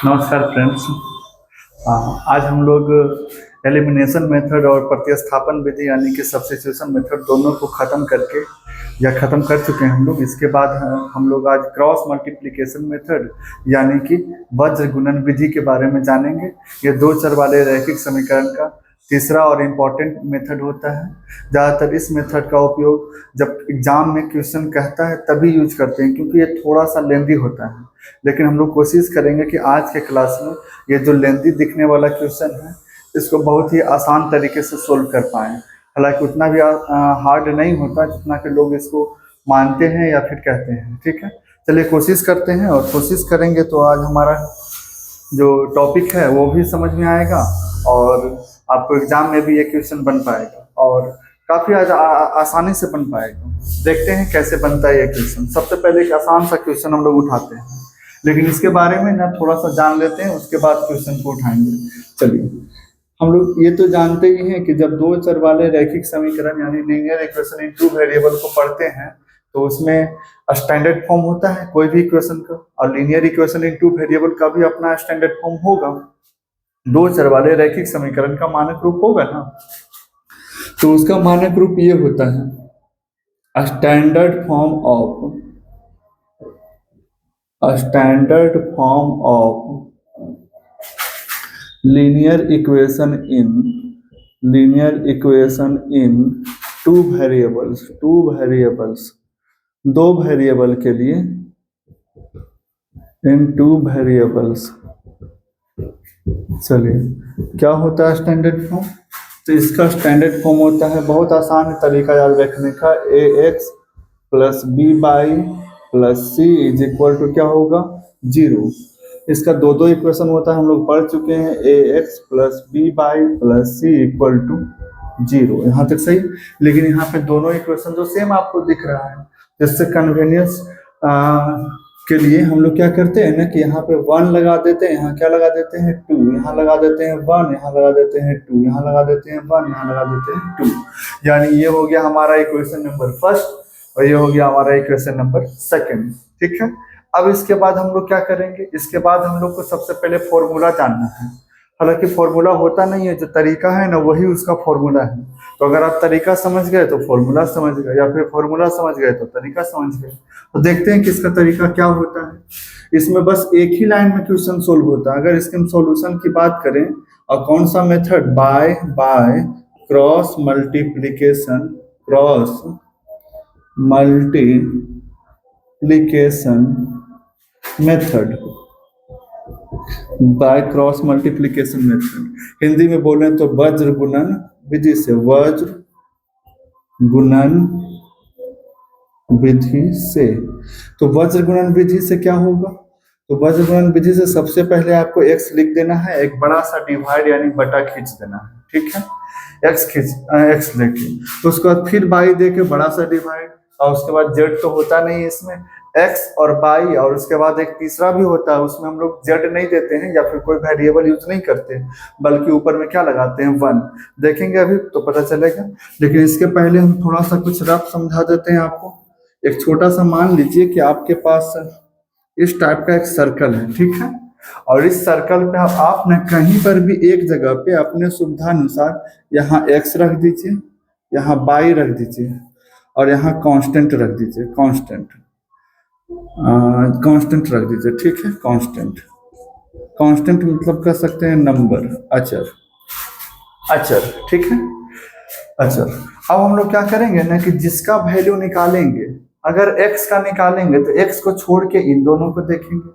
नमस्कार फ्रेंड्स। आज हम लोग एलिमिनेशन मेथड और प्रतिस्थापन विधि यानी कि सब्स्टिट्यूशन मेथड दोनों को ख़त्म करके या ख़त्म कर चुके हैं हम लोग। इसके बाद हम लोग आज क्रॉस मल्टीप्लिकेशन मेथड यानी कि वज्र गुणन विधि के बारे में जानेंगे। ये दो चर वाले रैखिक समीकरण का तीसरा और इम्पॉर्टेंट मेथड होता है। ज़्यादातर इस मेथड का उपयोग जब एग्जाम में क्वेश्चन कहता है तभी यूज करते हैं, क्योंकि ये थोड़ा सा लेंदी होता है। लेकिन हम लोग कोशिश करेंगे कि आज के क्लास में ये जो लेंदी दिखने वाला क्वेश्चन है इसको बहुत ही आसान तरीके से सोल्व कर पाएँ। हालांकि उतना भी हार्ड नहीं होता जितना कि लोग इसको मानते हैं या फिर कहते हैं। ठीक है, चलिए कोशिश करते हैं, और कोशिश करेंगे तो आज हमारा जो टॉपिक है वो भी समझ में आएगा और आपको एग्जाम में भी ये क्वेश्चन बन पाएगा और काफ़ी आसानी से बन पाएगा। देखते हैं कैसे बनता है ये क्वेश्चन। सबसे पहले एक आसान सा क्वेश्चन हम लोग उठाते हैं, लेकिन इसके बारे में ना थोड़ा सा जान लेते हैं, उसके बाद क्वेश्चन को उठाएंगे। चलिए, हम लोग ये तो जानते ही हैं कि जब दो चर वाले रैखिक समीकरण यानी linear equation in two variable को पढ़ते हैं तो उसमें स्टैंडर्ड फॉर्म होता है कोई भी इक्वेशन का, और linear equation in two variable का भी अपना स्टैंडर्ड फॉर्म होगा। दो चर वाले रैखिक समीकरण का मानक रूप होगा ना, तो उसका मानक रूप ये होता है standard form of linear equation in two variables दो वेरिएबल के लिए इन टू वेरिएबल्स। चलिए, क्या होता है स्टैंडर्ड फॉर्म? तो इसका स्टैंडर्ड फॉर्म होता है, बहुत आसान तरीका याद रखने का, ax plus b y plus c is equal to क्या होगा 0। इसका दो इक्वेशन होता है, हम लोग पढ़ चुके हैं, ax plus b y plus c equal to 0। यहाँ तक सही। लेकिन यहाँ पे दोनों इक्वेशन जो सेम आपको दिख रहा है, जिससे कन्वीनियंस के लिए हम लोग क्या करते हैं ना कि यहाँ पे 1 लगा देते हैं, यहाँ क्या लगा देते हैं 2, यहाँ लगा देते हैं 1, यहाँ लगा देते हैं 2, यहाँ लगा देते हैं 1, यहाँ लगा देते हैं 2। यानी ये हो गया हमारा इक्वेशन नंबर फर्स्ट और ये हो गया हमारा इक्वेशन नंबर सेकंड। ठीक है, अब इसके बाद हम लोग क्या करेंगे, इसके बाद हम लोग को सबसे पहले फॉर्मूला जानना है। हालांकि फॉर्मूला होता नहीं है, जो तरीका है ना वही उसका फॉर्मूला है। तो अगर आप तरीका समझ गए तो फॉर्मूला समझ गए, या फिर फॉर्मूला समझ गए तो तरीका समझ गए। तो देखते हैं कि इसका तरीका क्या होता है। इसमें बस एक ही लाइन में क्वेश्चन सोल्व होता है। अगर इसके हम सॉल्यूशन की बात करें, और कौन सा method, by cross multiplication method, by cross multiplication method. Hindi में बोले तो वज्र गुणन विधि से, वज्र गुणन विधि से। तो वज्र गुणन विधि से क्या होगा, तो वज्र गुणन विधि से सबसे पहले आपको x लिख देना है, एक बड़ा सा डिवाइड यानी बटा खींच देना है। ठीक है, x लेके, तो उसके बाद फिर बाई दे के बड़ा सा डिवाइड, और उसके बाद z तो होता नहीं इसमें, x और बाई, और उसके बाद एक तीसरा भी होता है, उसमें हम लोग z नहीं देते हैं या फिर कोई वेरिएबल यूज नहीं करते, बल्कि ऊपर में क्या लगाते हैं 1। देखेंगे अभी तो पता चलेगा। लेकिन इसके पहले हम थोड़ा सा कुछ रफ समझा देते हैं आपको। एक छोटा सा मान लीजिए कि आपके पास इस टाइप का एक सर्कल है, ठीक है, और इस सर्कल पे आप न कहीं पर भी एक जगह पे अपने सुविधानुसार यहाँ x रख दीजिए, यहाँ y रख दीजिए, और यहाँ कांस्टेंट रख दीजिए, कांस्टेंट रख दीजिए। ठीक है, कांस्टेंट मतलब कह सकते हैं नंबर, अचर। ठीक है, अचर। अब हम लोग क्या करेंगे ना कि जिसका वैल्यू निकालेंगे, अगर x का निकालेंगे तो x को छोड़ के इन दोनों को देखेंगे,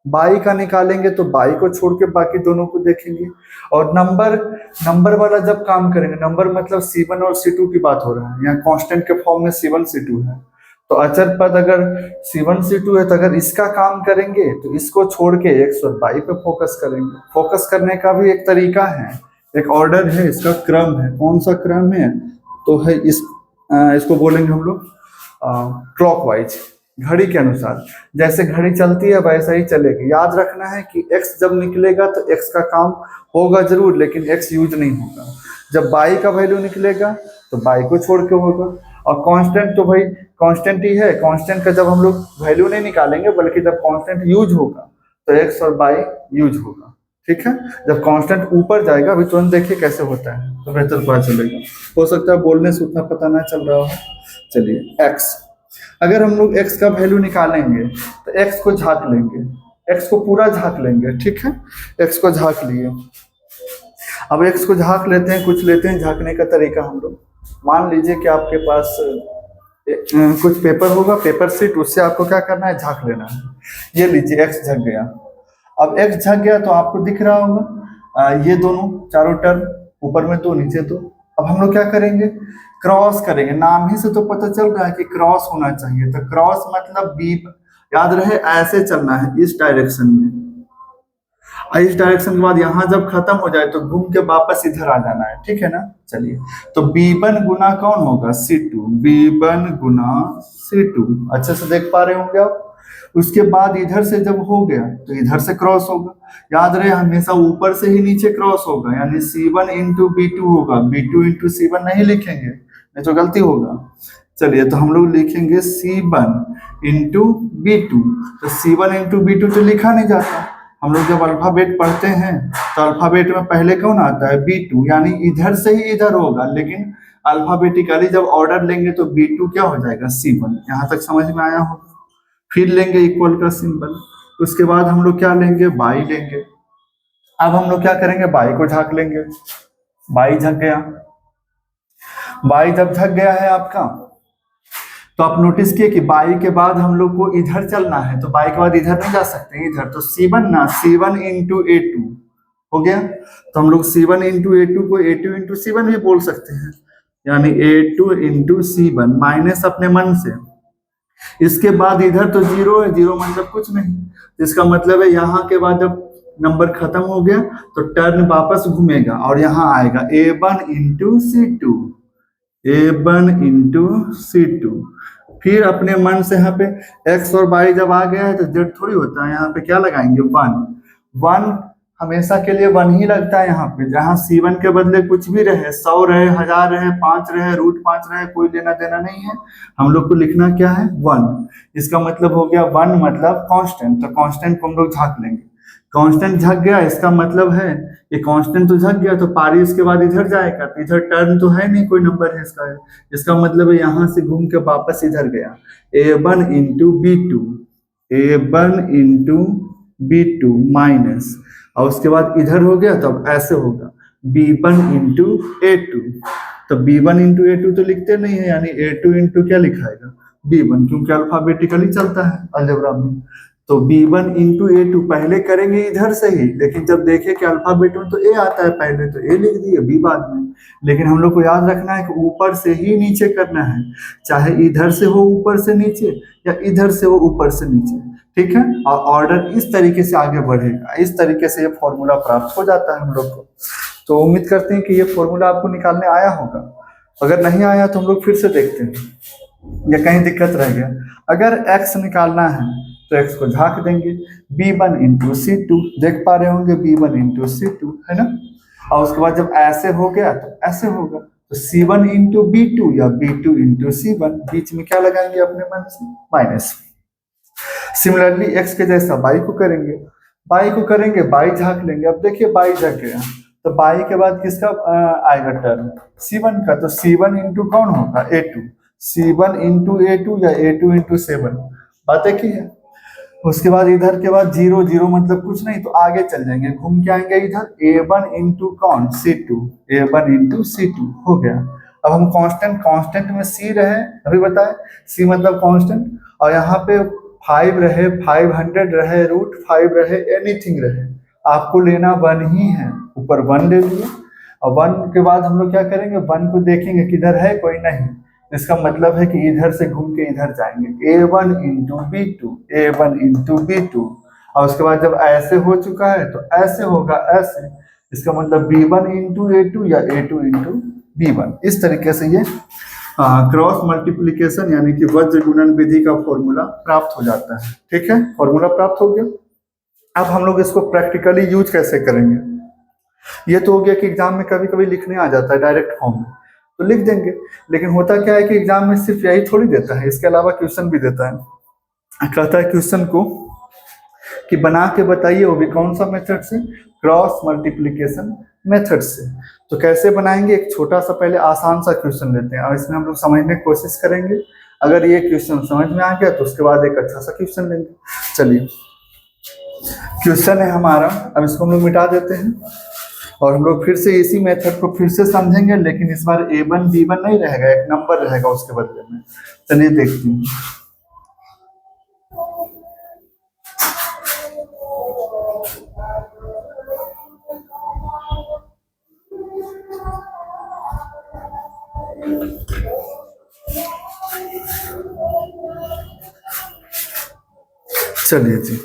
y का निकालेंगे तो y को छोड़ के बाकी दोनों को देखेंगे, और नंबर वाला जब काम करेंगे, नंबर मतलब C1 और C2 की बात हो रहा है, यहाँ कांस्टेंट के फॉर्म में C1 C2 है, तो अचर पद अगर C1 C2 है तो अगर इसका काम करेंगे तो इसको छोड़ के x और y पे फोकस करेंगे। फोकस करने का भी एक तरीका है, एक ऑर्डर है, इसका क्रम है। कौन सा क्रम है, तो है इसको बोलेंगे हम लोग क्लॉकवाइज, घड़ी के अनुसार। जैसे घड़ी चलती है वैसा ही चलेगी। याद रखना है कि x जब निकलेगा तो x का काम होगा जरूर, लेकिन x यूज नहीं होगा। जब y का वैल्यू निकलेगा तो y को छोड़ के होगा, और कांस्टेंट तो भाई कांस्टेंट ही है, कांस्टेंट का जब हम लोग वैल्यू नहीं निकालेंगे बल्कि जब कांस्टेंट यूज होगा तो एक्स और बाई यूज होगा। ठीक है, जब कांस्टेंट ऊपर जाएगा, अभी तुरंत देखिए कैसे होता है तो बेहतर पता चलेगा। हो सकता है बोलने से उतना पता ना चल रहा हो। चलिए एक्स, अगर हम लोग एक्स का वैल्यू निकालेंगे तो एक्स को झांक लेंगे, एक्स को पूरा झांक लेंगे। ठीक है, एक्स को झांक लिए। अब एक्स को झांक लेते हैं, कुछ लेते हैं झांकने का तरीका हम लोग। मान लीजिए कि आपके पास कुछ पेपर होगा, पेपर शीट, उससे आपको क्या करना है, झांक लेना है। ये लीजिए एक्स झक गया। अब एक्स झक गया तो आपको दिख रहा होगा ये दोनों चारों टर्म, ऊपर में दो नीचे दो। अब हम लोग क्या करेंगे, क्रॉस करेंगे। नाम ही से तो पता चल रहा है कि क्रॉस होना चाहिए, तो क्रॉस मतलब बी, याद रहे ऐसे चलना है इस डायरेक्शन में, और इस डायरेक्शन के बाद यहाँ जब खत्म हो जाए तो घूम के वापस इधर आ जाना है। ठीक है ना। चलिए, तो B1 गुना कौन होगा, C2, B1 गुना C2, अच्छे से देख पा रहे होंगे आप। उसके बाद इधर से जब हो गया तो इधर से क्रॉस होगा, याद रहे हमेशा ऊपर से ही नीचे क्रॉस होगा, यानी C1 इंटू B2 होगा, B2 इंटू C1 नहीं लिखेंगे, नहीं तो गलती होगा। चलिए, तो हम लोग लिखेंगे C1 इंटू B2, तो C1 इंटू B2 तो लिखा नहीं जाता। हम लोग जब अल्फाबेट पढ़ते हैं तो अल्फाबेट में पहले कौन आता है, B2, यानी इधर से ही इधर होगा, लेकिन अल्फाबेटिकली जब ऑर्डर लेंगे तो B2 क्या हो जाएगा, C1। यहाँ तक समझ में आया होगा। फिर लेंगे इक्वल का सिंबल, उसके बाद हम लोग क्या लेंगे, बाई लेंगे। अब हम लोग क्या करेंगे, बाई को झांक लेंगे। बाई झक गया, बाई जब झक गया है आपका, तो आप नोटिस किए कि बाई के बाद हम लोग को इधर चलना है, तो बाई के बाद इधर नहीं जा सकते, इधर, तो C1 ना, C1 इंटू A2 हो गया। तो हम लोग C1 इंटू A2 को A2 इंटू C1 भी बोल सकते हैं, यानी A2 इंटू C1 माइनस अपने मन से। इसके बाद इधर तो जीरो है, जीरो मतलब कुछ नहीं, इसका मतलब है यहाँ के बाद जब नंबर खत्म हो गया तो टर्न वापस घूमेगा और यहाँ आएगा A1 into C2, A1 into C2। फिर अपने मन से यहाँ पे x और y जब आ गया है तो z थोड़ी होता है, यहाँ पे क्या लगाएंगे, 1। 1 हमेशा के लिए 1 ही लगता है यहाँ पे, जहाँ C1 के बदले कुछ भी रहे, 100 रहे, 1000 रहे, 5 रहे, √5 रहे, कोई लेना देना नहीं है। हम लोग को लिखना क्या है, 1। इसका मतलब हो गया 1 मतलब कांस्टेंट, तो कांस्टेंट को हम लोग झांक लेंगे। कांस्टेंट झक गया, इसका मतलब है ये कांस्टेंट तो झक गया, तो पारी इसके बाद इधर जाएगा, तो इधर टर्न तो है नहीं, कोई नंबर है इसका है। इसका मतलब है यहाँ से घूम के वापस इधर गया, A1 into B2, A1 into B2 minus, और उसके बाद इधर हो गया तो अब ऐसे होगा B1 इंटू A2। तो B1 इंटू A2 तो लिखते नहीं है, यानी A2 इंटू क्या लिखाएगा, B1, क्योंकि अल्फाबेटिकली चलता है अलजेब्रा में। तो B1 इंटू A2 पहले करेंगे इधर से ही, लेकिन जब देखे कि अल्फाबेट में तो A आता है पहले, तो A लिख दिए, B बाद में। लेकिन हम लोग को याद रखना है कि ऊपर से ही नीचे करना है, चाहे इधर से हो ऊपर से नीचे या इधर से हो ऊपर से नीचे। ठीक है, और ऑर्डर इस तरीके से आगे बढ़ेगा, इस तरीके से ये फॉर्मूला प्राप्त हो जाता है हम लोग को। तो उम्मीद करते हैं कि ये फॉर्मूला आपको निकालने आया होगा। अगर नहीं आया तो हम लोग फिर से देखते हैं या कहीं दिक्कत रह गया। अगर x निकालना है तो x को झांक देंगे, B1 इंटू C2, देख पा रहे होंगे B1 इंटू C2 है ना। और उसके बाद जब ऐसे हो गया तो ऐसे होगा, तो C1 इंटू B2 या B2 इंटू C1, बीच में क्या लगाएंगे अपने मन से, माइनस। सिमिलरली x के जैसा बाई को करेंगे, बाई को करेंगे, बाई झांक लेंगे। अब देखिए बाई झक गया, तो बाई के बाद किसका आएगा टर्म, C1 का, तो C1 इंटू कौन होगा, A2, C1 इंटू A2 या A2 इंटू 7, बात एक ही है। उसके बाद इधर के बाद जीरो, जीरो मतलब कुछ नहीं, तो आगे चल जाएंगे, घूम के आएंगे इधर, A1 इंटू कौन, C2, A1 इंटू C2 हो गया। अब हम कांस्टेंट, कांस्टेंट में C रहे, अभी बताए C मतलब कांस्टेंट, और यहाँ पे 5 रहे, 500 रहे, √5 रहे, एनीथिंग रहे, आपको लेना 1 ही है, ऊपर 1 ले लिए। और 1 के बाद हम लोग क्या करेंगे, 1 को देखेंगे किधर है, कोई नहीं, इसका मतलब है कि इधर से घूम के इधर जाएंगे, A1 into B2, A1 into B2, और उसके बाद जब ऐसे हो चुका है तो ऐसे होगा, ऐसे, इसका मतलब B1 इंटू A2 या A2 इंटू B1। इस तरीके से ये क्रॉस मल्टीप्लीकेशन यानी कि वज्र गुणन विधि का फॉर्मूला प्राप्त हो जाता है। ठीक है, फॉर्मूला प्राप्त हो गया। अब हम लोग इसको प्रैक्टिकली यूज कैसे करेंगे, ये तो हो गया कि एग्जाम में कभी कभी लिखने आ जाता है डायरेक्ट फॉर्म में, तो लिख देंगे। लेकिन होता क्या है कि एग्जाम में सिर्फ यही थोड़ी देता है, इसके अलावा क्वेश्चन भी देता है। कहता है क्वेश्चन को कि बना के बताइए, वो भी कौन सा मेथड से, क्रॉस मल्टीप्लिकेशन मेथड से। तो कैसे बनाएंगे, एक छोटा सा पहले आसान सा क्वेश्चन लेते हैं और इसमें हम लोग समझने की कोशिश करेंगे। अगर ये क्वेश्चन समझ में आ गया तो उसके बाद एक अच्छा सा क्वेश्चन लेंगे। चलिए, क्वेश्चन है हमारा, अब इसको हम लोग मिटा देते हैं और हम लोग फिर से इसी मेथड को फिर से समझेंगे, लेकिन इस बार A1 B1 नहीं रहेगा, एक नंबर रहेगा उसके बदले में। चलिए देखते हैं। चलिए जी,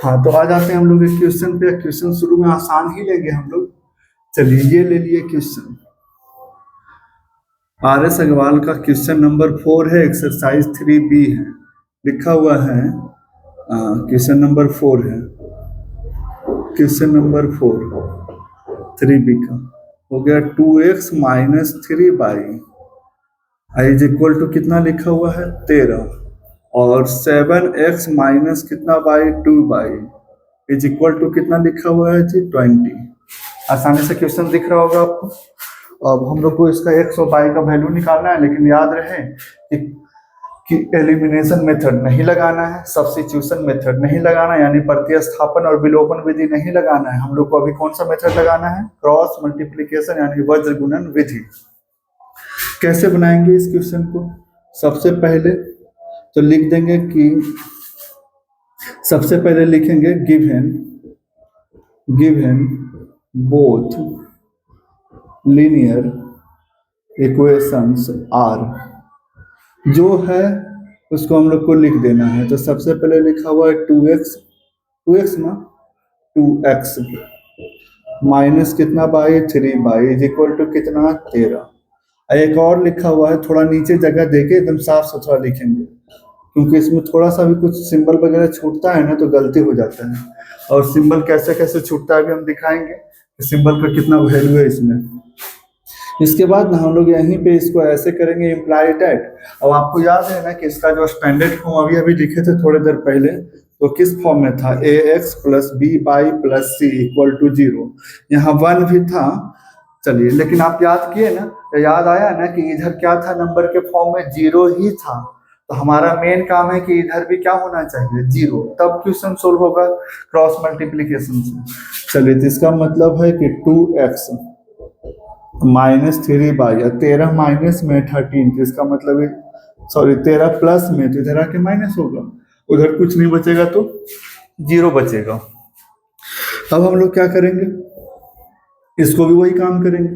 हाँ तो आ जाते हैं हम लोग एक क्वेश्चन पे। क्वेश्चन शुरू में आसान ही लेंगे हम लोग। चलिए, ये ले लिए क्वेश्चन, RS अग्रवाल का क्वेश्चन नंबर 4 है, एक्सरसाइज 3B है, लिखा हुआ है क्वेश्चन नंबर 4 है, क्वेश्चन नंबर 4 3B का हो गया 2x minus 3y is equal to कितना लिखा हुआ है 13, और 7x माइनस कितना by 2y is equal to कितना लिखा हुआ है जी 20। आसानी से क्वेश्चन दिख रहा होगा आपको। अब हम लोग को इसका x और y का वैल्यू निकालना है, लेकिन याद रहे कि एलिमिनेशन मेथड नहीं लगाना है, सब्स्टिट्यूशन मेथड नहीं लगाना, यानी प्रतिस्थापन और विलोपन विधि नहीं लगाना है। हम लोग को अभी कौन सा मेथड लगाना है, क्रॉस मल्टीप्लिकेशन यानी वज्र गुणन विधि। कैसे बनाएंगे इस क्वेश्चन को, सबसे पहले तो लिख देंगे कि सबसे पहले लिखेंगे given both linear equations are, जो है उसको हम लोग को लिख देना है। तो सबसे पहले लिखा हुआ है 2x ना 2x माइनस कितना by 3y is equal to कितना 13। एक और लिखा हुआ है, थोड़ा नीचे जगह देके एकदम साफ सुथरा लिखेंगे, क्योंकि इसमें थोड़ा सा भी कुछ सिंबल वगैरह छूटता है ना तो गलती हो जाता है। और सिंबल कैसे कैसे छूटता है भी हम दिखाएंगे, सिंबल का कितना वैल्यू है इसमें। इसके बाद ना हम लोग यहीं पे इसको ऐसे करेंगे इम्प्लाइड एट। अब आपको याद है ना कि इसका जो स्टैंडर्ड फॉर्म अभी अभी लिखे थे थोड़ी देर पहले, तो किस फॉर्म में था, ax plus b y plus c equal to 0। यहाँ 1 भी था। चलिए, लेकिन आप याद किए ना, तो याद आया ना कि इधर क्या था, नंबर के फॉर्म में 0 ही था। तो हमारा मेन काम है कि इधर भी क्या होना चाहिए 0, तब क्वेश्चन सोल्व होगा क्रॉस मल्टीप्लिकेशन से। चलिए, तो इसका मतलब है कि 2x माइनस 3y, 13 माइनस में 13, तो इसका मतलब है 13 प्लस में, तो इधर आके माइनस होगा, उधर कुछ नहीं बचेगा तो 0 बचेगा। अब हम लोग क्या करेंगे, इसको भी वही काम करेंगे,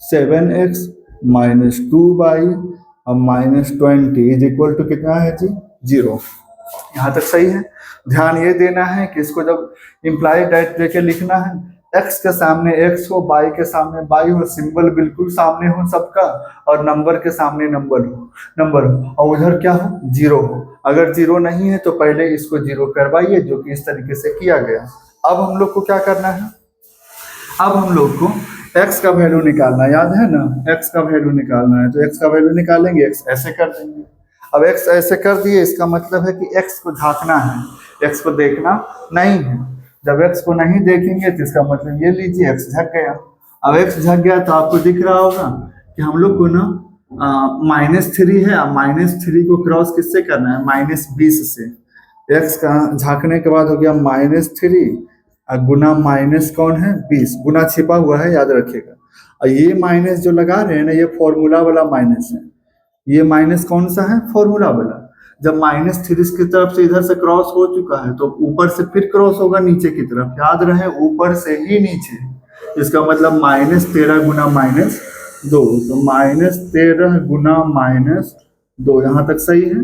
7x माइनस 2y अब माइनस 20 इज इक्वल टू कितना है जी 0। यहाँ तक सही है। ध्यान ये देना है कि इसको जब इम्प्लाइड एट देके लिखना है, x के सामने x हो, y के सामने y हो, सिंबल बिल्कुल सामने हो सबका, और नंबर के सामने नंबर हो, और उधर क्या हो 0 हो। अगर 0 नहीं है तो पहले इसको 0 करवाइए, जो कि इस तरीके से किया गया। अब हम लोग को क्या करना है, अब हम लोग को x का वैल्यू निकालना, याद है ना, x का वैल्यू निकालना है। तो x का वैल्यू निकालेंगे, x ऐसे कर देंगे। अब x ऐसे कर दिए, इसका मतलब है कि x को झांकना है, x को देखना नहीं है। जब x को नहीं देखेंगे तो इसका मतलब ये लीजिए x झक गया। अब x झक गया तो आपको दिख रहा होगा कि हम लोग को ना -3 है, -3 को क्रॉस किससे करना है, -20 से। x का झांकने के बाद हो गया -3 गुना माइनस कौन है 20, गुना छिपा हुआ है याद रखिएगा। और ये माइनस जो लगा रहे हैं ना, ये फॉर्मूला वाला माइनस है। ये माइनस कौन सा है, फॉर्मूला वाला। जब -3 की तरफ से इधर से क्रॉस हो चुका है तो ऊपर से फिर क्रॉस होगा नीचे की तरफ, याद रहे ऊपर से ही नीचे। इसका मतलब -13 गुना -2, तो -13 गुना -2, यहाँ तक सही है।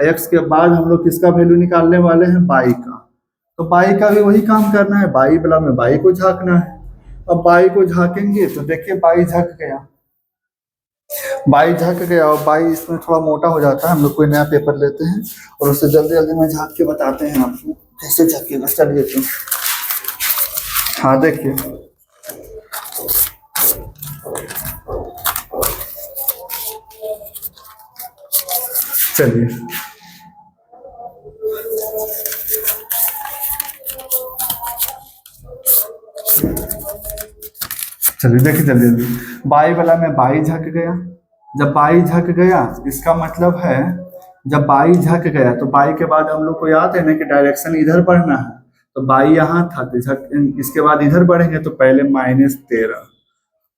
x के बाद हम लोग किसका वैल्यू निकालने वाले हैं, y का। तो बाई का भी वही काम करना है, बाई वाला में बाई को झांकना है। अब बाई को झांकेंगे तो देखिए बाई झक गया, बाई झक गया। और बाई इसमें थोड़ा मोटा हो जाता है, हम लोग कोई नया पेपर लेते हैं और उससे जल्दी जल्दी में झांक के बताते हैं आपको कैसे झकेगा। चलिए तो हाँ देखिए, चलिए चलिए देखिए जल्दी जल्दी। बाई वाला में बाई झक गया, जब बाई झक गया इसका मतलब है जब बाई झक गया तो बाई के बाद हम लोग को याद है ना कि डायरेक्शन इधर बढ़ना है, तो बाई यहाँ था तो झक, इसके बाद इधर बढ़ेंगे तो पहले -13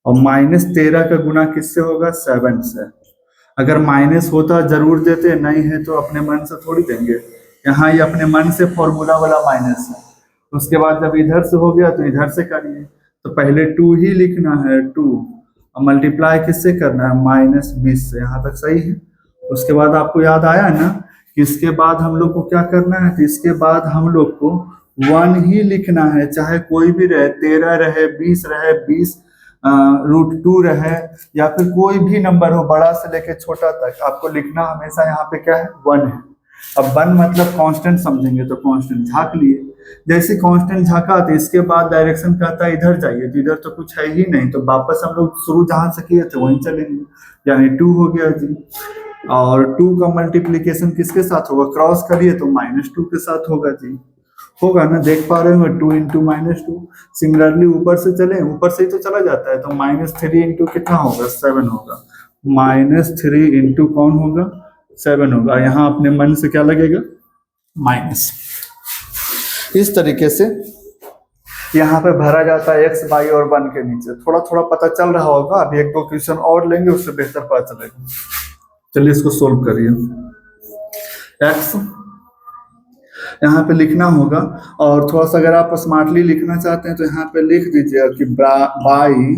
और -13 का गुना किससे होगा 7 से। अगर माइनस होता जरूर देते, नहीं है तो अपने मन से थोड़ी देंगे, यहाँ ये अपने मन से फॉर्मूला वाला माइनस है। उसके बाद जब इधर से हो गया तो इधर से करिए, तो पहले 2 ही लिखना है 2 और मल्टीप्लाई किससे करना है -20 से। यहाँ तक सही है। उसके बाद आपको याद आया ना कि इसके बाद हम लोग को क्या करना है, तो इसके बाद हम लोग को 1 ही लिखना है, चाहे कोई भी रहे, 13 रहे, 20 रहे, 20 √2 रहे या फिर कोई भी नंबर हो बड़ा से लेके छोटा तक, आपको लिखना हमेशा यहाँ पे क्या है 1 है। अब 1 मतलब कांस्टेंट समझेंगे तो कांस्टेंट झाँक लिए, जैसे कांस्टेंट झाँका तो इसके बाद डायरेक्शन कहता है इधर जाइए, तो इधर तो कुछ है ही नहीं, तो वापस हम लोग शुरू जहाँ से किए थे वहीं चलेंगे, यानी 2 हो गया जी। और 2 का मल्टीप्लीकेशन किसके साथ होगा, क्रॉस करिए तो -2 के साथ होगा जी, होगा ना, देख पा रहे हो 2 × -2। सिमिलरली ऊपर से चले, ऊपर से ही तो चला जाता है, तो -3 × कितना होगा 7 होगा, -3 × कौन होगा 7 होगा। यहाँ अपने मन से क्या लगेगा माइनस। इस तरीके से यहाँ पे भरा जाता है x, y और 1 के नीचे। थोड़ा थोड़ा पता चल रहा होगा, अभी 1-2 क्वेश्चन और लेंगे उससे बेहतर पता चलेगा। चलिए इसको सोल्व करिए। x यहाँ पे लिखना होगा, और थोड़ा सा अगर आप स्मार्टली लिखना चाहते हैं तो यहाँ पे लिख दीजिएगा कि बाई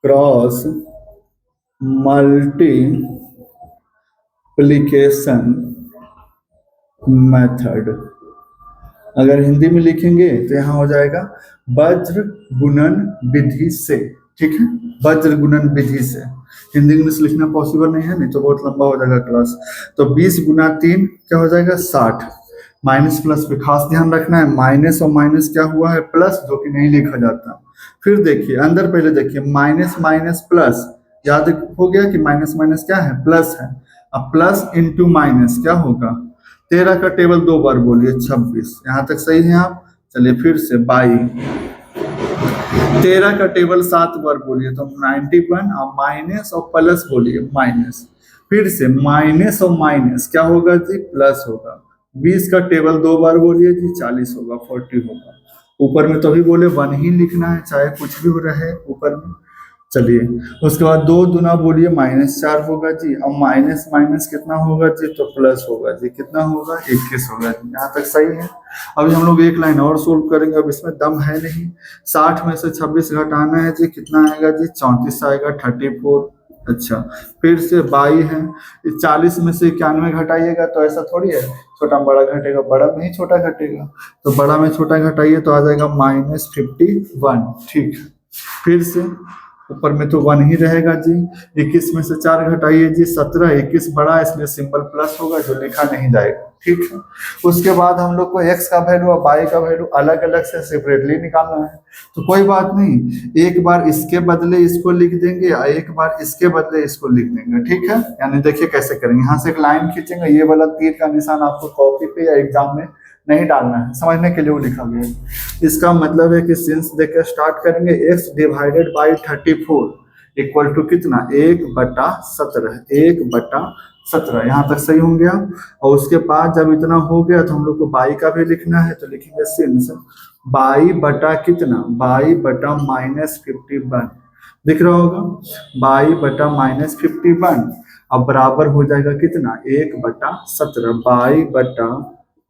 क्रॉस मल्टीप्लिकेशन मेथड। अगर हिंदी में लिखेंगे तो यहाँ हो जाएगा वज्र गुणन विधि से, ठीक है, वज्र गुणन विधि से। हिंदी इंग्लिश लिखना पॉसिबल नहीं है, नहीं तो बहुत लंबा हो जाएगा क्लास। तो 20 × 3 क्या हो जाएगा 60। माइनस प्लस पे खास ध्यान रखना है, माइनस और माइनस क्या हुआ है प्लस, जो कि नहीं लिखा जाता। फिर देखिए अंदर, पहले देखिए माइनस माइनस प्लस, याद हो गया कि माइनस माइनस क्या है प्लस है। अब प्लस इंटू माइनस क्या होगा, 13 का टेबल 2 बार बोलिए 26। यहाँ तक सही है आप। चलिए फिर से बाई 13 का टेबल 7 बार बोलिए तो 91, और माइनस और प्लस बोलिए माइनस। फिर से माइनस और माइनस क्या होगा जी प्लस होगा। 20 का टेबल 2 बार बोलिए जी 40 होगा, 40 होगा। ऊपर में तो भी बोले 1 ही लिखना है, चाहे कुछ भी रहे ऊपर में। चलिए उसके बाद 2 दूना बोलिए -4 होगा जी, और माइनस माइनस कितना होगा जी तो प्लस होगा जी, कितना होगा 21 होगा जी। यहाँ तक सही है। अभी हम लोग एक लाइन और सोल्व करेंगे, अब इसमें दम है नहीं। 60 में से 26 घटाना है जी, कितना आएगा जी 34 आएगा, 34। अच्छा फिर से 22 है, 40 में से 91 घटाइएगा तो ऐसा थोड़ी है छोटा में बड़ा घटेगा, बड़ा में ही छोटा घटेगा, तो बड़ा में छोटा घटाइए तो आ जाएगा -51, ठीक है। फिर से ऊपर में तो 1 ही रहेगा जी। 21 में से 4 घटाइए जी 17, 21 बड़ा इसलिए सिंपल प्लस होगा, जो लिखा नहीं जाएगा, ठीक है। उसके बाद हम लोग को x का वैल्यू और y का वैल्यू अलग अलग से सेपरेटली निकालना है, तो कोई बात नहीं, एक बार इसके बदले इसको लिख देंगे और एक बार इसके बदले इसको लिख देंगे, ठीक है। यानी देखिए कैसे करेंगे, यहाँ से एक लाइन खींचेंगे, ये वाला तीर का निशान आपको कॉपी पे या एग्जाम में नहीं डालना है, समझने के लिए वो लिखा गया है। इसका मतलब है कि सिंस देकर स्टार्ट करेंगे, x divided by 34 equal to कितना 1/17, 1/17। यहाँ तक सही हो गया। और उसके बाद जब इतना हो गया तो हम लोग को बाई का भी लिखना है, तो लिखेंगे सिंस बाई बटा कितना, बाई बटा -51 दिख रहा होगा, बाई बटा -51। अब बराबर हो जाएगा कितना 1/17, बाई बटा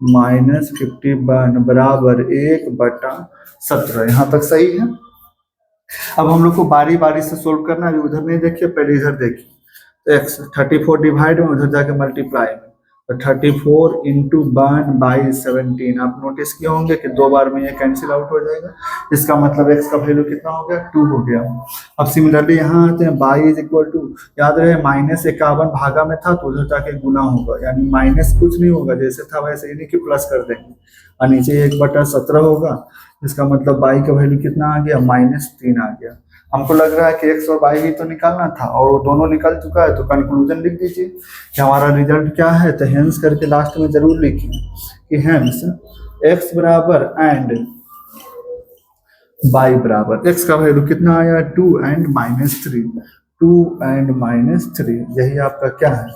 -51 बराबर 1/17। यहाँ तक सही है। अब हम लोग को बारी बारी से सोल्व करना है, उधर नहीं देखिए पहले इधर देखिए। तो x 34 डिवाइड में उधर जाके मल्टीप्लाई में, तो 34 × 1/17। आप नोटिस किए होंगे कि 2 बार में ये कैंसिल आउट हो जाएगा, इसका मतलब x का वैल्यू कितना हो गया 2 हो गया। अब सिमिलरली यहाँ आते हैं, बाई इज इक्वल टू, याद रहे -51 भागा में था तो उधर जाके गुना होगा, यानी माइनस कुछ नहीं होगा, जैसे था वैसे ही नहीं कि प्लस कर देंगे, और नीचे 1/17 होगा। इसका मतलब बाई का वैल्यू कितना आ गया -3 आ गया। हमको लग रहा है कि एक्स और वाई ही तो निकालना था और वो दोनों निकल चुका है, तो कंक्लूजन लिख दीजिए कि हमारा रिजल्ट क्या है। तो हेंस करके लास्ट में जरूर लिखिए कि हेंस एक्स बराबर एंड वाई बराबर, एक्स का वैल्यू कितना आया 2 एंड -3, 2 एंड -3, यही आपका क्या है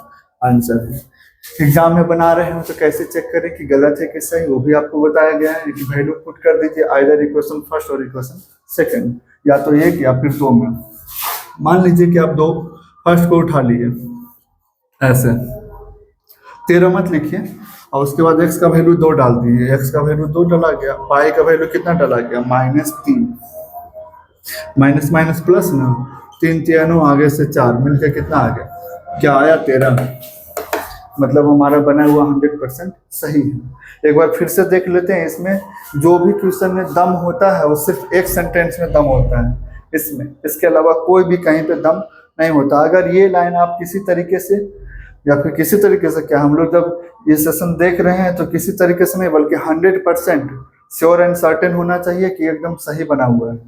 आंसर है। एग्जाम में बना रहे हो तो कैसे चेक करें कि गलत है कि सही, वो भी आपको बताया गया है कि वैल्यू पुट कर दीजिए आइदर इक्वेशन फर्स्ट और इक्वेशन सेकंड, या तो एक या फिर दो में। मान लीजिए कि आप दो फर्स्ट को उठा लिए ऐसे, 13 मत लिखिए, और उसके बाद एक्स का वैल्यू 2 डाल दीजिए, एक्स का वैल्यू 2 डाला गया, पाई का वैल्यू कितना डाला गया -3, माइनस माइनस प्लस ना, 3 3 आगे से 4 मिलकर कितना आ गया, क्या आया 13, मतलब हमारा बना हुआ 100% सही है। एक बार फिर से देख लेते हैं, इसमें जो भी क्वेश्चन में दम होता है वो सिर्फ एक सेंटेंस में दम होता है इसमें, इसके अलावा कोई भी कहीं पे दम नहीं होता। अगर ये लाइन आप किसी तरीके से या फिर किसी तरीके से, क्या हम लोग जब ये सेशन देख रहे हैं तो किसी तरीके से नहीं बल्कि 100% श्योर एंड सर्टेन होना चाहिए कि एकदम सही बना हुआ है।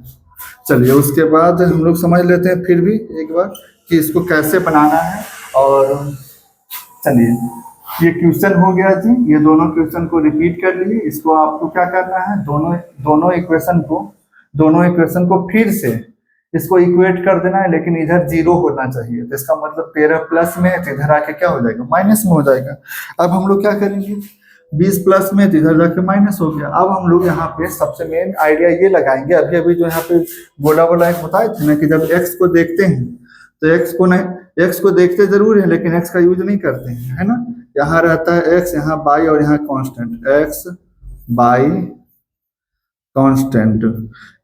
चलिए उसके बाद हम लोग समझ लेते हैं फिर भी एक बार कि इसको कैसे बनाना है। और चलिए ये क्वेश्चन हो गया जी, ये दोनों क्वेश्चन को रिपीट कर लिए। इसको आपको क्या करना है, दोनों इक्वेशन को फिर से इसको इक्वेट कर देना है, लेकिन इधर 0 होना चाहिए। तो इसका मतलब 13 प्लस में है तो इधर आके क्या हो जाएगा, माइनस में हो जाएगा। अब हम लोग क्या करेंगे, 20 प्लस में तो इधर जाके माइनस हो गया। अब हम लोग यहाँ पे सबसे मेन आइडिया ये लगाएंगे, अभी अभी जो यहाँ पे गोला गोला एक बताए थे ना कि जब एक्स को देखते हैं तो एक्स को देखते जरूर है लेकिन एक्स का यूज नहीं करते हैं, है ना। यहाँ रहता है एक्स, यहाँ बाई और यहाँ कांस्टेंट, एक्स बाई कांस्टेंट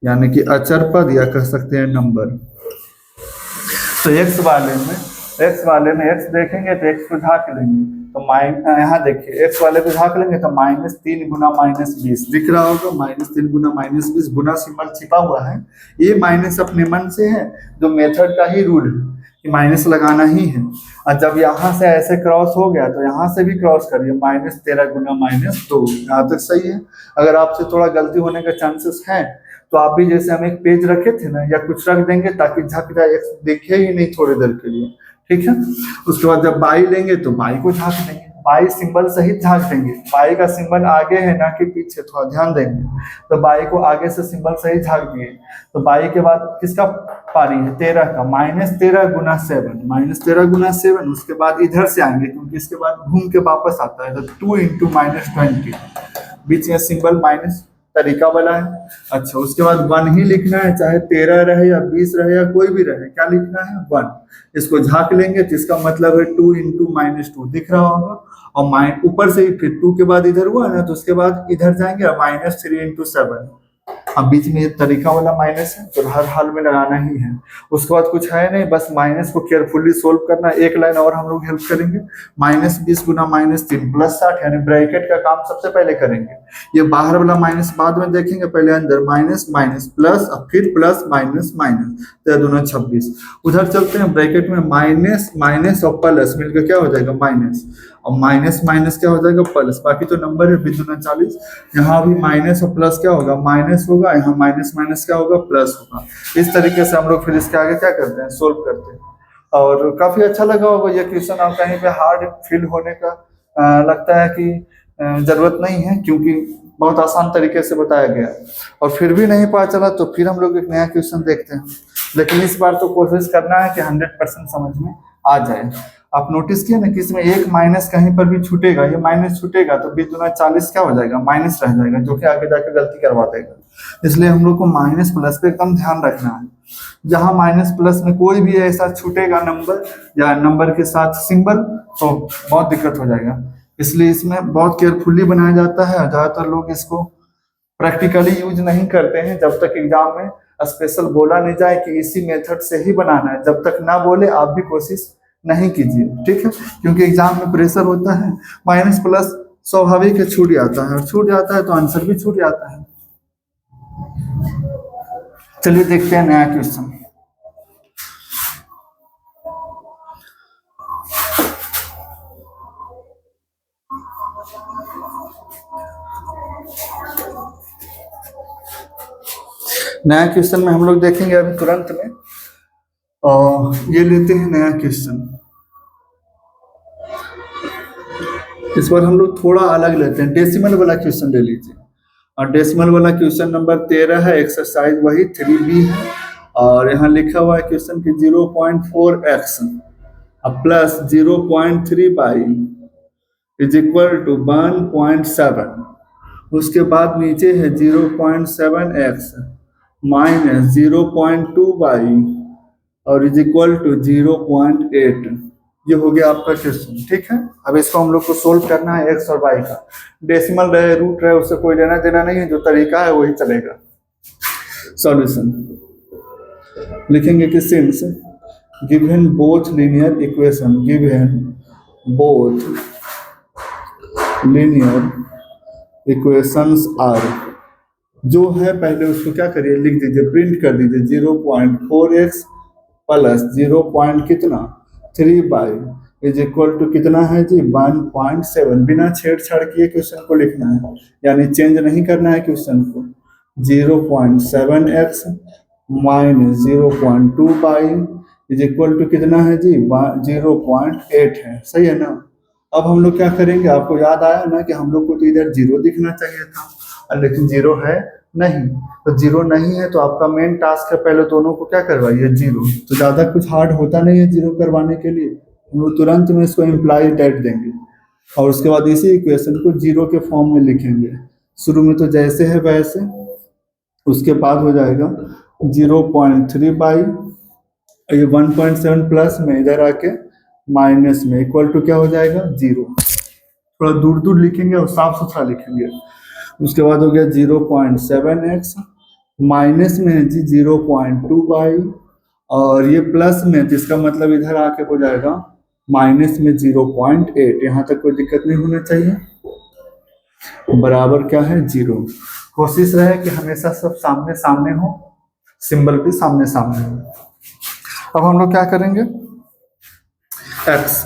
यानी कि अचर पद या कह सकते हैं नंबर। तो एक्स वाले में एक्स देखेंगे तो एक्स को झाँक लेंगे तो यहाँ देखिए एक्स वाले को झाँक लेंगे तो -3 गुना -20 दिख रहा होगा, -3 गुना -20, गुना सिंबल छिपा हुआ है। ये माइनस अपने मन से है, जो मेथड का ही रूल है कि माइनस लगाना ही है। और जब यहाँ से ऐसे क्रॉस हो गया तो यहाँ से भी क्रॉस करिए, -13 गुना -2, यहाँ तक सही है। अगर आपसे थोड़ा गलती होने का चांसेस है तो आप भी जैसे हम एक पेज रखे थे ना या कुछ रख देंगे ताकि झक जाए, एक्स दिखे ही नहीं थोड़ी देर के लिए, ठीक है। उसके बाद जब बाई लेंगे तो बाई को झाँक देंगे, बाई सिंबल सहित झाँक देंगे, बाई का सिंबल आगे है ना कि पीछे, थोड़ा ध्यान देंगे। तो बाई को आगे से सिंबल सहित झाँक दिए, तो बाई के बाद किसका पारी है, 13 का, -13 गुना 7, -13 गुना 7। उसके बाद इधर से आएंगे क्योंकि इसके बाद घूम के वापस आता है, तो 2 × -20, बीच में सिंबल माइनस तरीका वाला है। अच्छा उसके बाद 1 ही लिखना है, चाहे 13 रहे या 20 रहे या कोई भी रहे, क्या लिखना है 1। इसको झाँक लेंगे तो इसका मतलब है 2 × -2 दिख रहा होगा, और ऊपर से ही फिर 2 के बाद इधर हुआ ना तो उसके बाद इधर जाएंगे -3 × 7। अब बीच में ये तरीका वाला माइनस है तो हर हाल में लगाना ही है। उसके बाद कुछ है नहीं, बस माइनस को केयरफुली सोल्व करना है। एक लाइन और हम लोग हेल्प करेंगे, -20 गुना -3 +60 यानी ब्रैकेट का काम सबसे पहले करेंगे। ये बाहर वाला माइनस बाद में देखेंगे, पहले अंदर माइनस माइनस प्लस, अब फिर प्लस माइनस माइनस, तो 2 × 26। उधर चलते हैं, ब्रैकेट में माइनस माइनस और प्लस मिलकर क्या हो जाएगा माइनस, और माइनस माइनस क्या हो जाएगा प्लस, बाकी तो नंबर है 20 × 40। यहाँ भी माइनस और प्लस क्या होगा, माइनस होगा, यहाँ माइनस माइनस क्या होगा प्लस होगा। इस तरीके से हम लोग फिर इसके आगे क्या करते हैं, सोल्व करते हैं। और काफी अच्छा लगा होगा ये क्वेश्चन, और कहीं पे हार्ड फील होने का लगता है कि जरूरत नहीं है, क्योंकि बहुत आसान तरीके से बताया गया। और फिर भी नहीं पता चला तो फिर हम लोग एक नया क्वेश्चन देखते हैं, लेकिन इस बार तो कोशिश करना है कि 100% समझ में आ जाए। आप नोटिस किए ना कि इसमें एक माइनस कहीं पर भी छूटेगा, ये माइनस छूटेगा तो 20 × 40 क्या हो जाएगा, माइनस रह जाएगा, जो कि आगे जाकर गलती करवा देगा। इसलिए हम लोग को माइनस प्लस पे एकदम ध्यान रखना है। जहां माइनस प्लस में कोई भी ऐसा छूटेगा नंबर या नंबर के साथ सिंबल तो बहुत दिक्कत हो जाएगा। इसलिए इसमें बहुत केयरफुली बनाया जाता है, ज्यादातर लोग इसको प्रैक्टिकली यूज नहीं करते हैं। जब तक एग्जाम में स्पेशल बोला नहीं जाए कि इसी मेथड से ही बनाना है, जब तक ना बोले आप भी कोशिश नहीं कीजिए, ठीक है, क्योंकि एग्जाम में प्रेशर होता है। माइनस प्लस स्वाभाविक है छूट जाता है, और छूट जाता है तो आंसर भी छूट जाता है। चलिए देखते हैं नया क्वेश्चन। नया क्वेश्चन में हम लोग देखेंगे अभी तुरंत में। ये लेते हैं नया क्वेश्चन। इस बार हम लोग थोड़ा अलग लेते हैं, डेसिमल वाला क्वेश्चन ले लीजिए। और डेसिमल वाला क्वेश्चन नंबर 13 है, एक्सरसाइज वही 3B है। और यहाँ लिखा हुआ है क्वेश्चन की 0.4x plus 0.3 y is equal to 1.7। उसके बाद नीचे है 0.7x माइनस 0.2 बाई और इज इक्वल टू 0.8। ये हो गया आपका क्वेश्चन, ठीक है। अब इसको हम लोग को सोल्व करना है एक्स और वाई का। डेसिमल रहे रूट रहे उससे कोई लेना देना नहीं है, जो तरीका है वही चलेगा। सॉल्यूशन लिखेंगे कि since given both linear equation, given both linear equations are, जो है पहले उसको क्या करिए लिख दीजिए, प्रिंट कर दीजिए 0.4x प्लस 0. कितना 3 बाई इज इक्वल टू कितना है जी 1.7। बिना छेड़छाड़ किए क्वेश्चन को लिखना है, यानी चेंज नहीं करना है क्वेश्चन को। 0.7x minus 0.2 y is equal to कितना है जी 0.8 है, सही है ना। अब हम लोग क्या करेंगे, आपको याद आया ना कि हम लोग को तो इधर 0 दिखना चाहिए था, लेकिन 0 है नहीं। तो 0 नहीं है तो आपका मेन टास्क है पहले दोनों को क्या करवाइए 0। तो ज़्यादा कुछ हार्ड होता नहीं है 0 करवाने के लिए, हम लोग तुरंत में इसको इम्प्लाई डेट देंगे और उसके बाद इसी इक्वेशन को 0 के फॉर्म में लिखेंगे। शुरू में तो जैसे है वैसे, उसके बाद हो जाएगा 0.3 बाई ये 1.7 प्लस में इधर आके माइनस में इक्वल टू क्या हो जाएगा 0। थोड़ा दूर दूर लिखेंगे और साफ सुथरा लिखेंगे। उसके बाद हो गया 0.7x माइनस में है जी 0.2 बाई और ये प्लस में, जिसका मतलब इधर आके हो जाएगा माइनस में 0.8। यहाँ तक कोई दिक्कत नहीं होना चाहिए। बराबर क्या है 0। कोशिश रहे कि हमेशा सब सामने सामने हो, सिंबल भी सामने सामने हो। अब हम लोग क्या करेंगे, x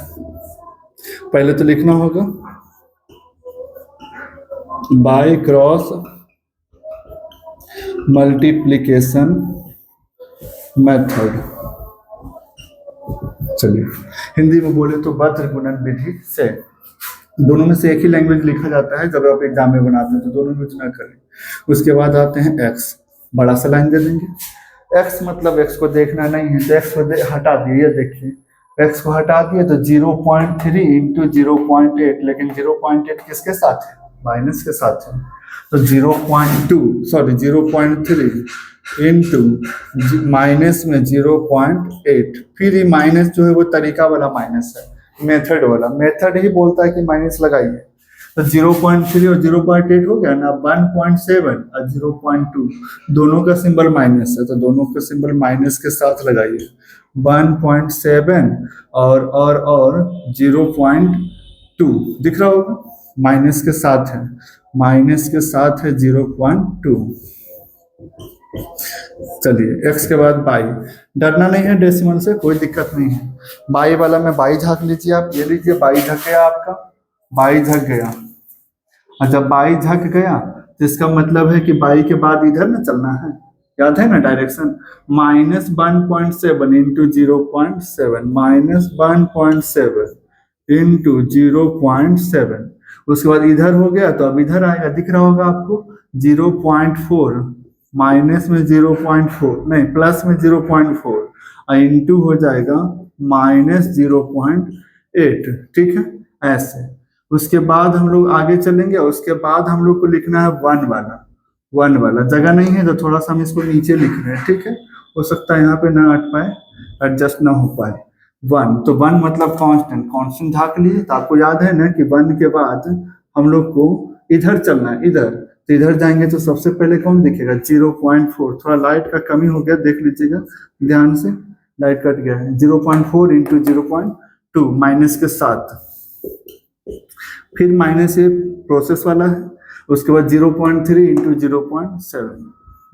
पहले तो लिखना होगा बाय क्रॉस मल्टीप्लिकेशन मेथड। चलिए हिंदी में बोले तो वज्र गुणन विधि से। दोनों में से एक ही लैंग्वेज लिखा जाता है, जब आप एग्जाम में बनाते हैं तो दोनों यूज ना करें। उसके बाद आते हैं x, बड़ा सा लाइन दे देंगे। x मतलब x को देखना नहीं है तो x को हटा दिए, देखिए x को हटा दिए तो 0.3 इंटू 0.8, लेकिन 0.8 किसके साथ है, माइनस के साथ है। तो 0.3 इंटू माइनस में 0.8, फिर ये माइनस जो है वो तरीका वाला माइनस है, मेथड वाला। मेथड ही बोलता है कि माइनस लगाइए। तो 0.3 और 0.8 हो गया ना, 1.7 और 0.2 दोनों का सिंबल माइनस है, तो दोनों का सिंबल माइनस के साथ लगाइए। 1.7 और 0.2 दिख रहा होगा, माइनस के साथ है, माइनस के साथ है 0.2। चलिए x के बाद बाई, डरना नहीं है डेसिमल से, कोई दिक्कत नहीं है। बाई वाला में बाई झाँक लीजिए आप, ये लीजिए बाई झक गया आपका, बाई झक गया। और जब बाई झक गया तो इसका मतलब है कि बाई के बाद इधर ना चलना है, याद है ना direction. Minus 1.7 into 0.7, minus 1.7 into 0.7। उसके बाद इधर हो गया तो अब इधर आएगा, दिख रहा होगा आपको 0.4, माइनस में 0.4 नहीं प्लस में 0.4 और इंटू हो जाएगा माइनस 0.8, ठीक है ऐसे। उसके बाद हम लोग आगे चलेंगे, उसके बाद हम लोग को लिखना है 1 वाला जगह नहीं है तो थोड़ा सा हम इसको नीचे लिख रहे हैं, ठीक है। हो सकता है यहाँ पे ना अट पाए, एडजस्ट ना हो पाए। 1 तो 1 मतलब कांस्टेंट, कांस्टेंट झाँक लिए। तो आपको याद है ना कि 1 के बाद हम लोग को इधर चलना है, इधर। तो इधर जाएंगे तो सबसे पहले कौन दिखेगा 0.4। थोड़ा लाइट का कमी हो गया, देख लीजिएगा ध्यान से, लाइट कट गया है। 0.4 इंटू 0.2 माइनस के साथ, फिर माइनस ये प्रोसेस वाला है। उसके बाद 0.3 इंटू 0.7,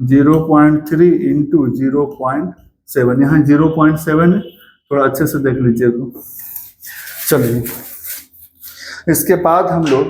0.3 इंटू 0.7, यहाँ 0.7 है, थोड़ा अच्छे से देख लीजिएगा। चलिए इसके बाद हम लोग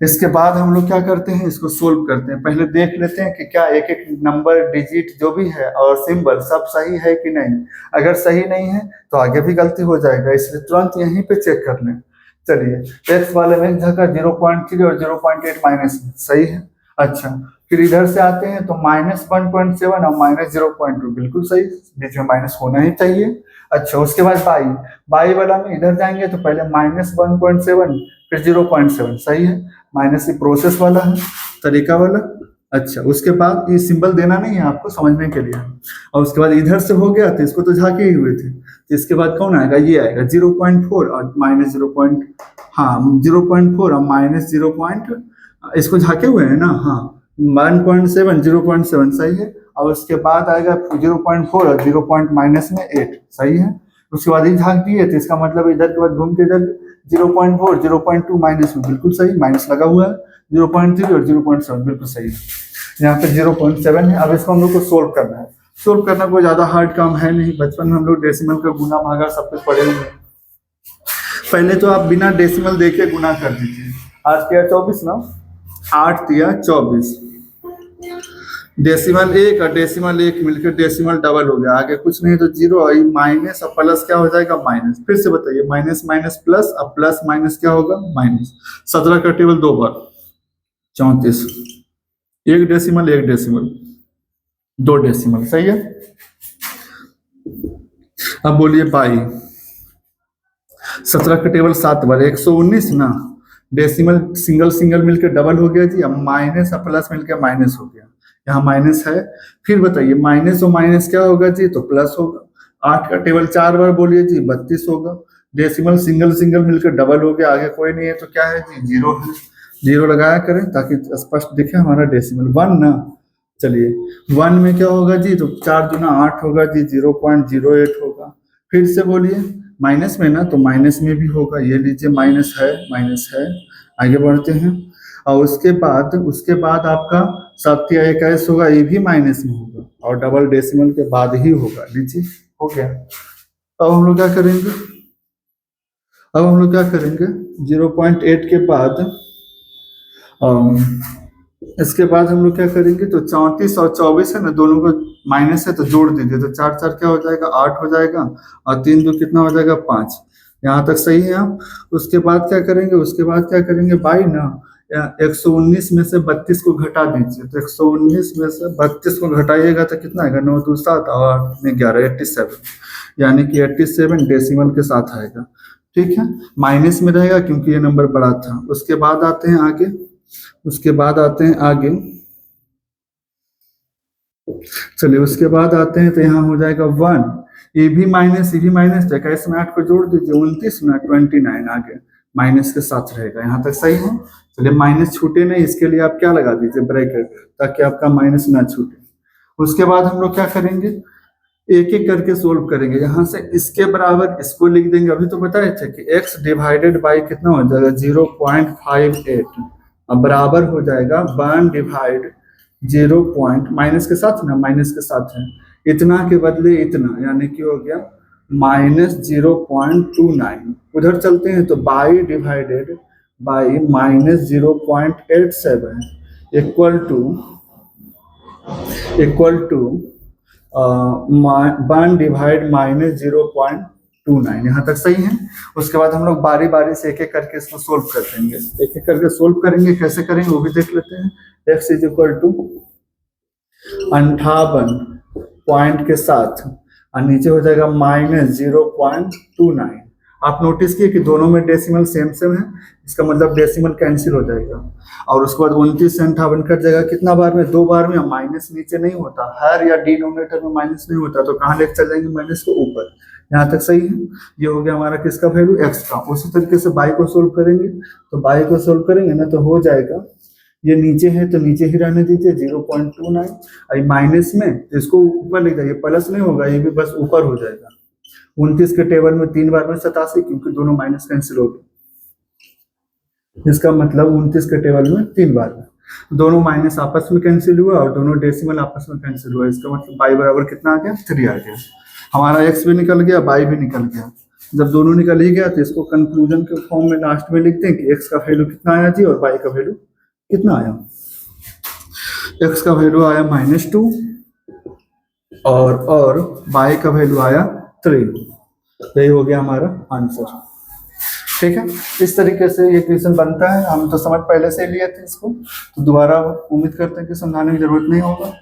इसके बाद हम लोग क्या करते हैं, इसको सोल्व करते हैं। पहले देख लेते हैं कि क्या एक एक नंबर, डिजिट जो भी है और सिंबल सब सही है कि नहीं। अगर सही नहीं है तो आगे भी गलती हो जाएगा, इसलिए तुरंत यहीं पे चेक कर लें। चलिए एक्स वाले में जगह 0.3 और 0.8 माइनस सही है। अच्छा, फिर इधर से आते हैं तो -1.7 और -0.2 बिल्कुल सही, बीच में माइनस होना ही चाहिए। अच्छा, उसके बाद बाई वाला में इधर जाएंगे तो पहले -1.7 फिर 0.7 सही है, माइनस ही प्रोसेस वाला है, तरीका वाला। अच्छा, उसके बाद ये सिंबल देना नहीं है आपको समझने के लिए। और उसके बाद इधर से हो गया तो इसको तो झाके ही हुए थे, तो इसके बाद कौन आएगा, ये आएगा 0.4 और -0. हाँ 0.4 और -0. इसको झाके हुए हैं ना, हाँ 1.7 0.7 सही है। और उसके बाद आएगा 0.4 और 0.-8 सही है। उसके बाद ही झाक दिए तो इसका मतलब इधर के बाद घूम के इधर 0.4 0.2 माइनस में बिल्कुल सही, माइनस लगा हुआ है। 0.3 और 0.7 बिल्कुल सही है। यहाँ पे 0.7 है। अब इसको हम लोग को सोल्व करना है। सोल्व करना कोई ज्यादा हार्ड काम है नहीं, बचपन में हम लोग डेसिमल का गुना भागा सब कुछ पढ़े हुए। पहले तो आप बिना डेसिमल देखे गुना कर दीजिए। 8 तिया 24 ना, 8 तिया 24, डेसिमल 1 और डेसिमल 1 मिलकर डेसिमल डबल हो गया, आगे कुछ नहीं तो 0 और माइनस और प्लस क्या हो जाएगा, माइनस। फिर से बताइए, माइनस माइनस प्लस, अब प्लस माइनस क्या होगा, माइनस। 17 का टेबल 2 बार 34, 1 डेसिमल 1 डेसिमल 2 डेसिमल सही है। अब बोलिए बाई, 17 का टेबल 7 बार 119 ना, डेसिमल सिंगल सिंगल मिलकर डबल हो गया जी। अब माइनस और प्लस मिलकर माइनस हो गया, यहाँ माइनस है। फिर बताइए माइनस और माइनस क्या होगा जी, तो प्लस होगा। 8 का टेबल 4 बार बोलिए जी, 32 होगा। डेसिमल सिंगल सिंगल मिलकर डबल हो गया, आगे कोई नहीं है तो क्या है जी, 0 है। 0 लगाया करें ताकि स्पष्ट दिखे हमारा डेसिमल। 1 ना, चलिए 1 में क्या होगा जी, तो 4 दूना 8 होगा जी, 0.08 होगा। फिर से बोलिए माइनस में ना, तो माइनस में भी होगा, ये लीजिए माइनस है, माइनस है। आगे बढ़ते हैं। और उसके बाद आपका 7 या 21 होगा, ये भी माइनस में होगा और डबल डेसिमल के बाद ही होगा। लीजिए हो गया। अब हम लोग क्या करेंगे, 0.8 के बाद इसके बाद हम लोग क्या करेंगे, तो 34 और 24 है ना, दोनों को माइनस है तो जोड़ दीजिए, तो 4 4 क्या हो जाएगा, 8 हो जाएगा और 3 2 कितना हो जाएगा, 5। यहाँ तक सही है आप। उसके बाद क्या करेंगे, बाई ना, 119 में से 32 को घटा दीजिए, तो 119 में से 32 को घटाइएगा तो कितना आएगा, 9 2 7 और 11 87, यानी कि 87 डेसिमल के साथ आएगा। ठीक है, माइनस में रहेगा क्योंकि ये नंबर बड़ा था। उसके बाद आते हैं आगे, चलिए उसके बाद आते हैं तो यहाँ हो जाएगा 1, ये भी माइनस 21 में 8 को जोड़ दीजिए, 29 ना 29 आगे माइनस के साथ रहेगा। यहाँ तक सही है। चलिए माइनस छूटे नहीं, इसके लिए आप क्या लगा दीजिए, ब्रैकेट, ताकि आपका माइनस ना छूटे। उसके बाद हम लोग क्या करेंगे, एक एक करके सोल्व करेंगे। यहाँ से इसके बराबर इसको लिख देंगे। अभी तो बताए थे कि x डिवाइडेड बाई कितना हो जाएगा, 0.58, अब बराबर हो जाएगा 1 डिवाइड 0. माइनस के साथ ना, माइनस के साथ है, इतना के बदले इतना, यानी कि हो गया -0.29। उधर चलते हैं तो y divided by -0.87 equal to 1 divide -0.29। यहाँ तक सही है। उसके बाद हम लोग बारी बारी से एक एक करके इसको सोल्व कर देंगे। एक एक करके सोल्व करेंगे, कैसे करेंगे वो भी देख लेते हैं। x is equal to 58 point के साथ और नीचे हो जाएगा -0.29। आप नोटिस किए कि दोनों में डेसिमल सेम सेम है, इसका मतलब डेसिमल कैंसिल हो जाएगा। और उसके बाद 29 से 58 कट जाएगा, कितना बार में, 2 बार में। माइनस नीचे नहीं होता, हर या डिनोमिनेटर में माइनस नहीं होता, तो कहाँ लेकर चल जाएंगे, माइनस को ऊपर। यहाँ तक सही है। ये हो गया हमारा किसका वैल्यू, x का। उसी तरीके से बाई को सोल्व करेंगे, तो बाई को सोल्व करेंगे ना तो हो जाएगा, ये नीचे है तो नीचे ही रहने दीजिए 0.29, और माइनस में तो इसको ऊपर ले जाइए, प्लस नहीं होगा, ये भी बस ऊपर हो जाएगा। 29 के टेबल में 3 बार में 87, क्योंकि दोनों माइनस कैंसिल हो गए। इसका मतलब 29 के टेबल में 3 बार में दोनों माइनस आपस में कैंसिल हुआ और दोनों डेसिमल आपस में कैंसिल हुआ। इसका मतलब बाई बराबर कितना आ गया, 3 आ गया। हमारा x भी निकल गया, बाई भी निकल गया। जब दोनों निकल ही गया तो इसको कंक्लूजन के फॉर्म में लास्ट में लिखते हैं कि एक्स का वैल्यू कितना आया जी और वाई का वैल्यू कितना आया। एक्स का वैल्यू आया -2 और वाई का वैल्यू आया 3। यही हो गया हमारा आंसर। ठीक है, इस तरीके से ये क्वेश्चन बनता है। हम तो समझ पहले से लिए थे इसको, तो दोबारा उम्मीद करते हैं कि समझाने की जरूरत नहीं होगा।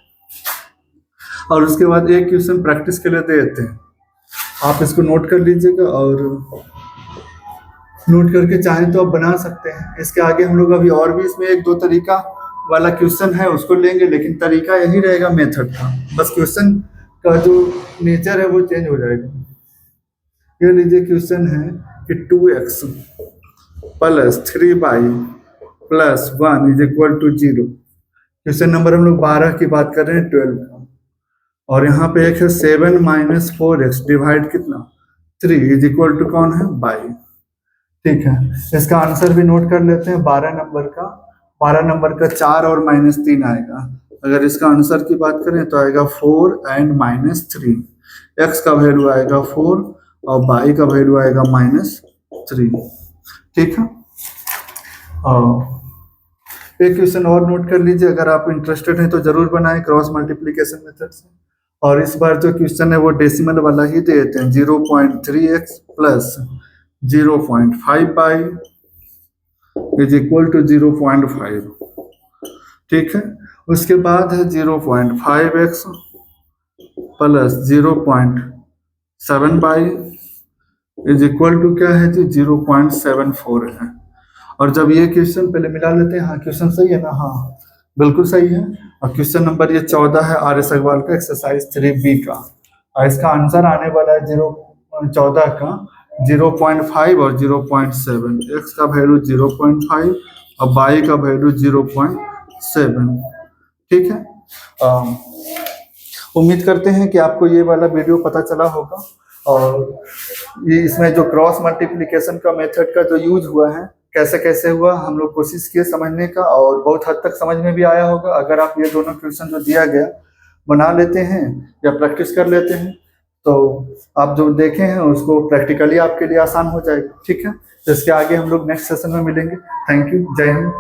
और उसके बाद एक क्वेश्चन प्रैक्टिस के लिए दे देते हैं, आप इसको नोट कर लीजिएगा और नोट करके चाहें तो आप बना सकते हैं। इसके आगे हम लोग अभी और भी इसमें 1-2 तरीका वाला क्वेश्चन है उसको लेंगे, लेकिन तरीका यही रहेगा मेथड का, बस क्वेश्चन का जो नेचर है वो चेंज हो जाएगा। ये लीजिए क्वेश्चन है कि 2x + 3y + 1 = 0। क्वेश्चन नंबर हम लोग 12 की बात कर रहे हैं, 12 का। और यहाँ पे एक है 7 - 4x डिवाइड कितना 3 = कौन है y। ठीक है, इसका आंसर भी नोट कर लेते हैं। 12 नंबर का 4 और -3 आएगा। अगर इसका आंसर की बात करें तो आएगा 4 एंड -3। x का वैल्यू आएगा 4 और y का वैल्यू आएगा -3। ठीक है, एक क्वेश्चन और नोट कर लीजिए, अगर आप इंटरेस्टेड हैं तो जरूर बनाएं क्रॉस मल्टीप्लिकेशन मेथड से। और इस बार जो क्वेश्चन है वो डेसिमल वाला ही दे देते हैं, 0.3x + 0.5y = 0.5। ठीक है, उसके बाद है 0.5x + 0.7y = क्या है जी 0.74 है। और जब ये क्वेश्चन पहले मिला लेते हैं, हाँ क्वेश्चन सही है ना, हाँ बिल्कुल सही है। और क्वेश्चन नंबर ये 14 है आर एस अग्रवाल का एक्सरसाइज 3B का, और इसका आंसर आने वाला है 14 का 0.5 और 0.7। एक्स का वैल्यू 0.5 और वाई का वैल्यू 0.7। ठीक है, उम्मीद करते हैं कि आपको ये वाला वीडियो पता चला होगा। और ये इसमें जो क्रॉस मल्टीप्लिकेशन का मेथड का जो यूज हुआ है, कैसे कैसे हुआ, हम लोग कोशिश किए समझने का और बहुत हद तक समझ में भी आया होगा। अगर आप ये दोनों क्वेश्चन जो दिया गया बना लेते हैं या प्रैक्टिस कर लेते हैं तो आप जो देखे हैं उसको प्रैक्टिकली आपके लिए आसान हो जाएगा। ठीक है, तो इसके आगे हम लोग नेक्स्ट सेशन में मिलेंगे। थैंक यू, जय हिंद।